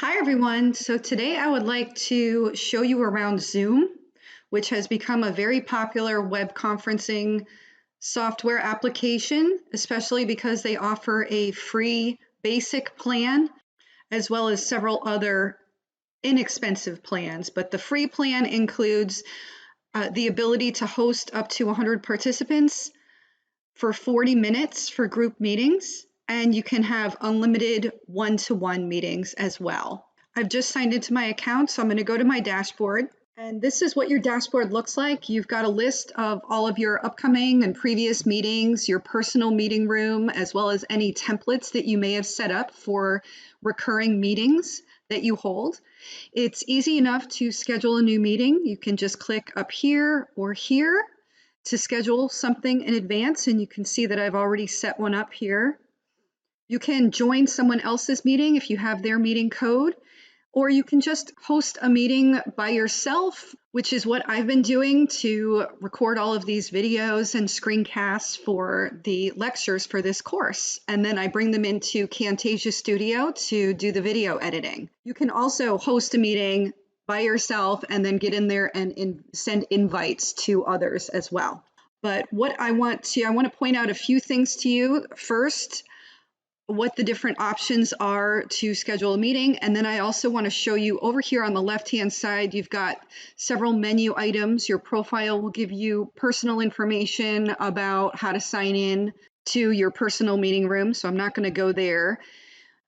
Hi everyone. So today I would like to show you around Zoom, which has become a very popular web conferencing software application, especially because they offer a free basic plan as well as several other inexpensive plans. But the free plan includes the ability to host up to 100 participants for 40 minutes for group meetings, and you can have unlimited one-to-one meetings as well. I've just signed into my account, so I'm going to go to my dashboard. And this is what your dashboard looks like. You've got a list of all of your upcoming and previous meetings, your personal meeting room, as well as any templates that you may have set up for recurring meetings that you hold. It's easy enough to schedule a new meeting. You can just click up here or here to schedule something in advance, and you can see that I've already set one up here. You can join someone else's meeting if you have their meeting code, or you can just host a meeting by yourself, which is what I've been doing to record all of these videos and screencasts for the lectures for this course. And then I bring them into Camtasia Studio to do the video editing. You can also host a meeting by yourself and then get in there and send invites to others as well. But what I want to point out a few things to you. First, what the different options are to schedule a meeting. And then I also want to show you over here on the left-hand side, you've got several menu items. Your profile will give you personal information about how to sign in to your personal meeting room. So I'm not going to go there.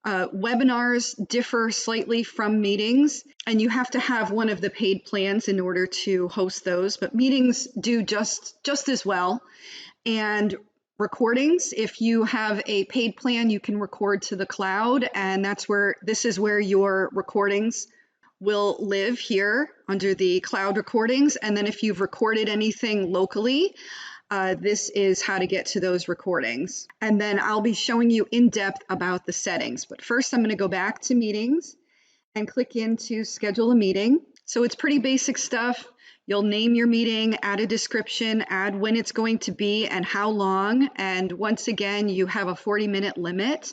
Webinars differ slightly from meetings, and you have to have one of the paid plans in order to host those, but meetings do just as well. And recordings, if you have a paid plan, you can record to the cloud, and this is where your recordings will live here under the cloud recordings. And then if you've recorded anything locally, this is how to get to those recordings. And then I'll be showing you in depth about the settings. But first, I'm going to go back to meetings and click into schedule a meeting. So it's pretty basic stuff. You'll name your meeting, add a description, add when it's going to be and how long. And once again, you have a 40-minute limit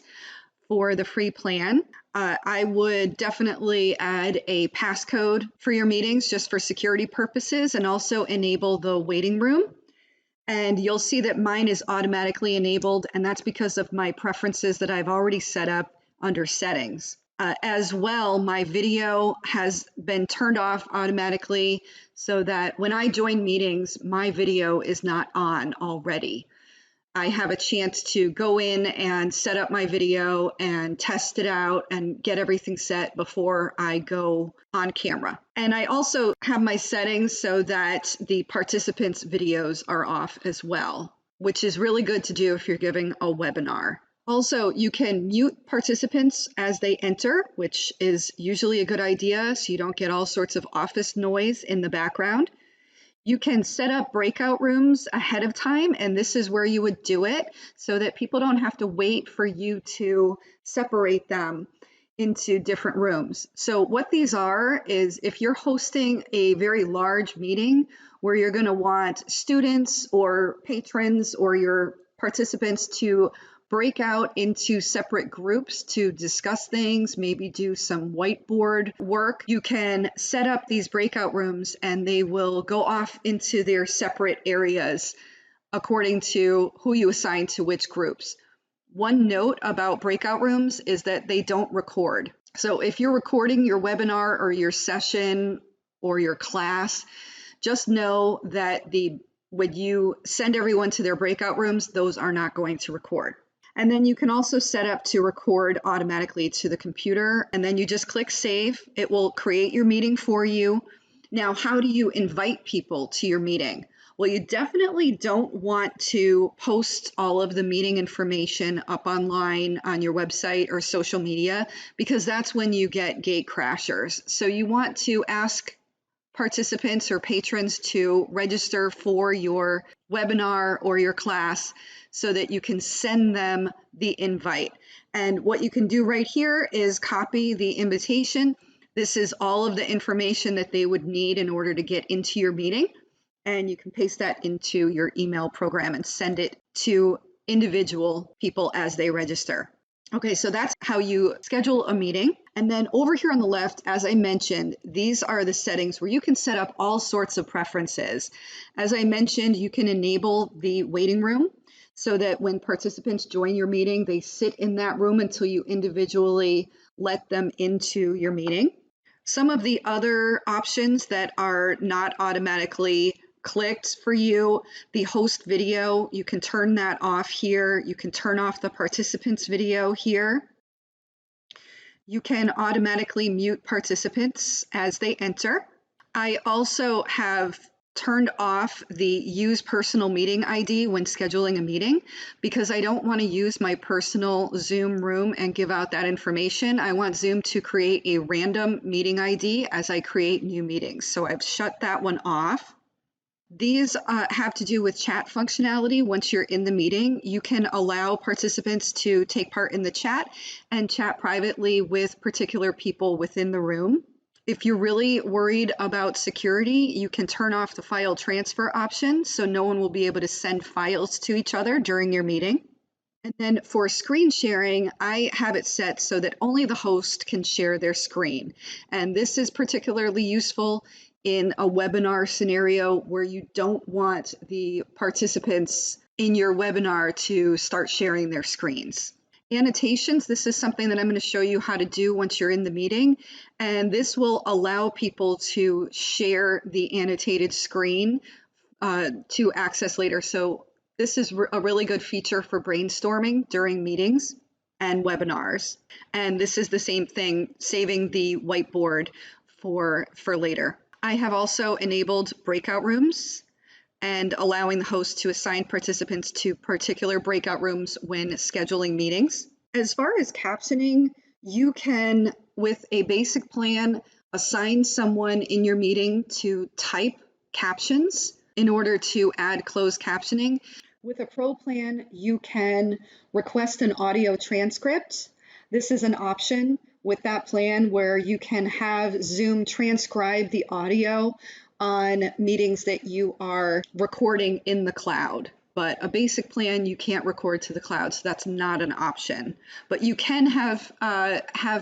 for the free plan. I would definitely add a passcode for your meetings just for security purposes, and also enable the waiting room. And you'll see that mine is automatically enabled, and that's because of my preferences that I've already set up under settings. As well, my video has been turned off automatically so that when I join meetings, my video is not on already. I have a chance to go in and set up my video and test it out and get everything set before I go on camera. And I also have my settings so that the participants' videos are off as well, which is really good to do if you're giving a webinar. Also, you can mute participants as they enter, which is usually a good idea so you don't get all sorts of office noise in the background. You can set up breakout rooms ahead of time, and this is where you would do it so that people don't have to wait for you to separate them into different rooms. So what these are is if you're hosting a very large meeting where you're going to want students or patrons or your participants to break out into separate groups to discuss things, maybe do some whiteboard work. You can set up these breakout rooms and they will go off into their separate areas according to who you assign to which groups. One note about breakout rooms is that they don't record. So if you're recording your webinar or your session or your class, just know that when you send everyone to their breakout rooms, those are not going to record. And then you can also set up to record automatically to the computer, and then you just click save. It will create your meeting for you. Now, how do you invite people to your meeting? Well, you definitely don't want to post all of the meeting information up online on your website or social media, because that's when you get gate crashers. So you want to ask participants or patrons to register for your webinar or your class so that you can send them the invite. And what you can do right here is copy the invitation. This is all of the information that they would need in order to get into your meeting. And you can paste that into your email program and send it to individual people as they register. Okay, so that's how you schedule a meeting. And then over here on the left, as I mentioned, these are the settings where you can set up all sorts of preferences. As I mentioned, you can enable the waiting room so that when participants join your meeting, they sit in that room until you individually let them into your meeting. Some of the other options that are not automatically clicked for you, the host video, you can turn that off here. You can turn off the participants video here. You can automatically mute participants as they enter. I also have turned off the use personal meeting ID when scheduling a meeting because I don't want to use my personal Zoom room and give out that information. I want Zoom to create a random meeting ID as I create new meetings. So I've shut that one off. These have to do with chat functionality. Once you're in the meeting, you can allow participants to take part in the chat and chat privately with particular people within the room. If you're really worried about security, you can turn off the file transfer option so no one will be able to send files to each other during your meeting. And then for screen sharing, I have it set so that only the host can share their screen. And this is particularly useful in a webinar scenario where you don't want the participants in your webinar to start sharing their screens. Annotations, this is something that I'm going to show you how to do once you're in the meeting. And this will allow people to share the annotated screen to access later. So this is a really good feature for brainstorming during meetings and webinars. And this is the same thing, saving the whiteboard for later. I have also enabled breakout rooms and allowing the host to assign participants to particular breakout rooms when scheduling meetings. As far as captioning, you can, with a basic plan, assign someone in your meeting to type captions in order to add closed captioning. With a pro plan, you can request an audio transcript. This is an option with that plan where you can have Zoom transcribe the audio on meetings that you are recording in the cloud. But a basic plan, you can't record to the cloud, so that's not an option. But you can have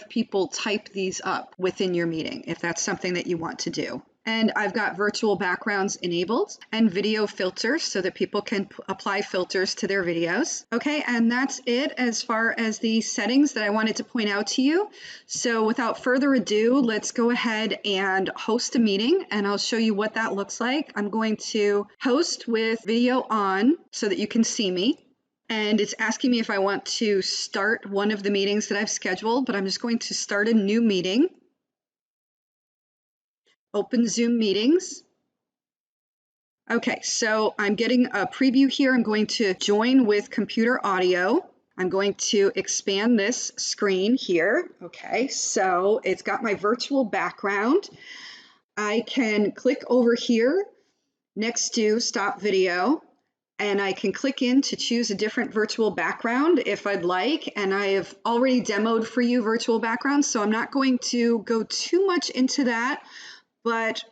people type these up within your meeting if that's something that you want to do. And I've got virtual backgrounds enabled and video filters so that people can apply filters to their videos. Okay, and that's it as far as the settings that I wanted to point out to you. So without further ado, let's go ahead and host a meeting and I'll show you what that looks like. I'm going to host with video on so that you can see me. And it's asking me if I want to start one of the meetings that I've scheduled, but I'm just going to start a new meeting. Open Zoom meetings. Okay, so I'm getting a preview here. I'm going to join with computer audio. I'm going to expand this screen here. Okay, so it's got my virtual background. I can click over here next to stop video and I can click in to choose a different virtual background if I'd like. And I have already demoed for you virtual backgrounds, so I'm not going to go too much into that. But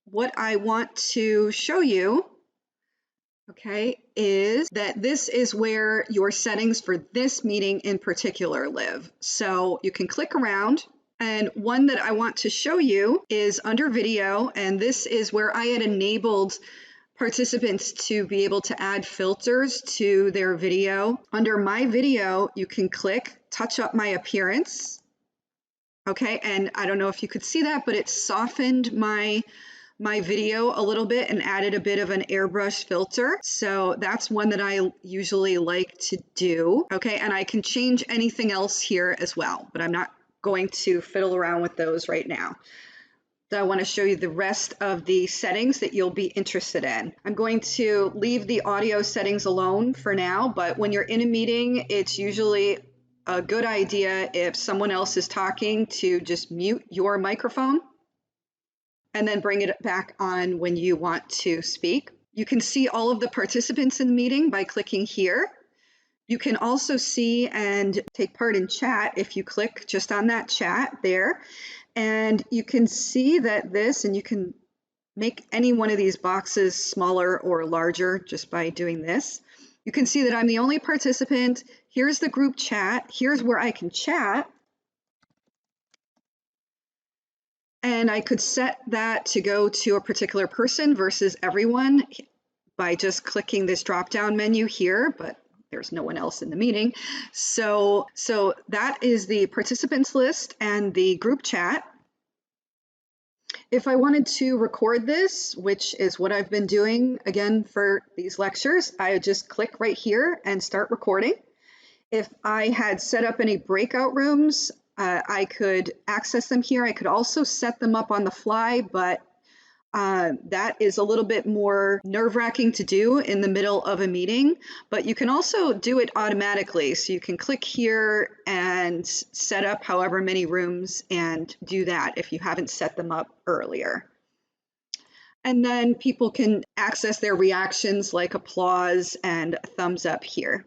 what I want to show you, okay, is that this is where your settings for this meeting in particular live. So you can click around, and one that I want to show you is under video, and this is where I had enabled participants to be able to add filters to their video. Under my video, you can click touch up my appearance. Okay, and I don't know if you could see that, but it softened my video a little bit and added a bit of an airbrush filter. So that's one that I usually like to do. Okay, and I can change anything else here as well, but I'm not going to fiddle around with those right now. So I want to show you the rest of the settings that you'll be interested in. I'm going to leave the audio settings alone for now, but when you're in a meeting, it's usually a good idea if someone else is talking to just mute your microphone and then bring it back on when you want to speak. You can see all of the participants in the meeting by clicking here. You can also see and take part in chat if you click just on that chat there. And you can see that this, and you can make any one of these boxes smaller or larger just by doing this. You can see that I'm the only participant. Here's the group chat. Here's where I can chat. And I could set that to go to a particular person versus everyone by just clicking this drop-down menu here, but there's no one else in the meeting. So that is the participants list and the group chat. If I wanted to record this, which is what I've been doing again for these lectures, I would just click right here and start recording. If I had set up any breakout rooms, I could access them here. I could also set them up on the fly, but that is a little bit more nerve-wracking to do in the middle of a meeting, but you can also do it automatically. So you can click here and set up however many rooms and do that if you haven't set them up earlier. And then people can access their reactions like applause and thumbs up here.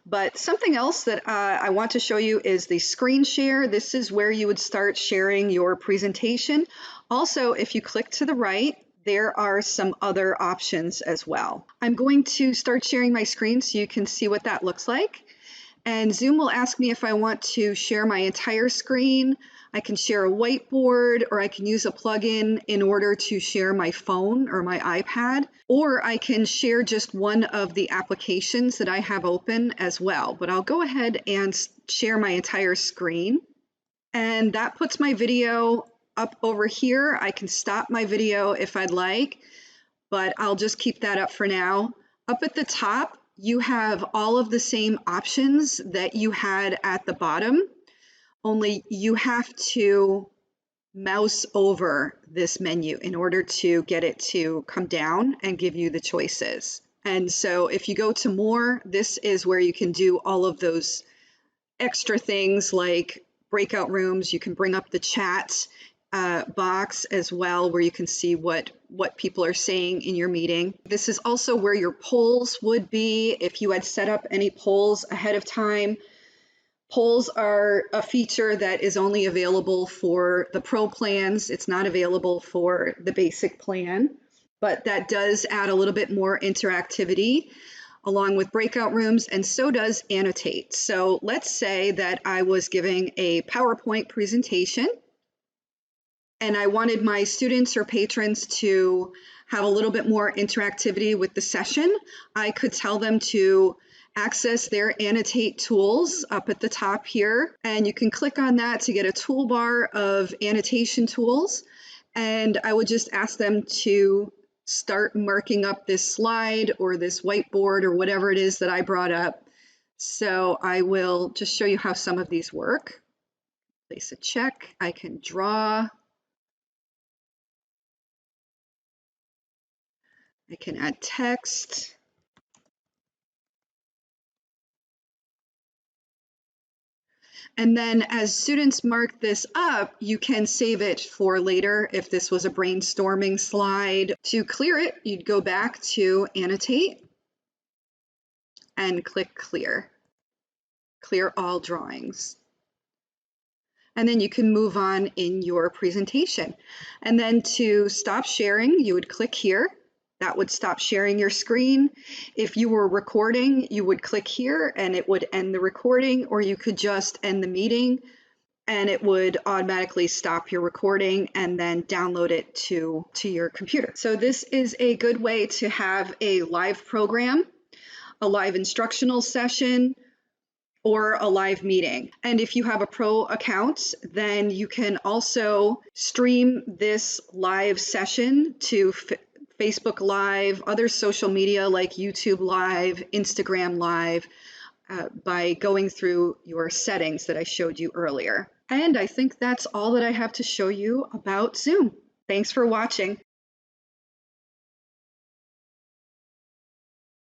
But something else that I want to show you is the screen share. This is where you would start sharing your presentation. Also, if you click to the right, there are some other options as well. I'm going to start sharing my screen so you can see what that looks like. And Zoom will ask me if I want to share my entire screen. I can share a whiteboard, or I can use a plugin in order to share my phone or my iPad, or I can share just one of the applications that I have open as well. But I'll go ahead and share my entire screen. And that puts my video up over here. I can stop my video if I'd like, but I'll just keep that up for now. Up at the top, you have all of the same options that you had at the bottom, only you have to mouse over this menu in order to get it to come down and give you the choices. And so if you go to more, this is where you can do all of those extra things like breakout rooms. You can bring up the chat box as well, where you can see what people are saying in your meeting. This is also where your polls would be if you had set up any polls ahead of time. Polls are a feature that is only available for the pro plans. It's not available for the basic plan, but that does add a little bit more interactivity along with breakout rooms, and so does Annotate. So let's say that I was giving a PowerPoint presentation and I wanted my students or patrons to have a little bit more interactivity with the session. I could tell them to access their Annotate tools up at the top here, and you can click on that to get a toolbar of annotation tools. And I would just ask them to start marking up this slide or this whiteboard or whatever it is that I brought up. So I will just show you how some of these work. Place a check. I can draw. I can add text. And then as students mark this up, you can save it for later if this was a brainstorming slide. To clear it, you'd go back to Annotate and click Clear. Clear all drawings. And then you can move on in your presentation. And then to stop sharing, you would click here. That would stop sharing your screen. If you were recording, you would click here and it would end the recording, or you could just end the meeting and it would automatically stop your recording and then download it to your computer. So this is a good way to have a live program, a live instructional session, or a live meeting. And if you have a pro account, then you can also stream this live session to Facebook Live, other social media like YouTube Live, Instagram Live, by going through your settings that I showed you earlier. And I think that's all that I have to show you about Zoom. Thanks for watching.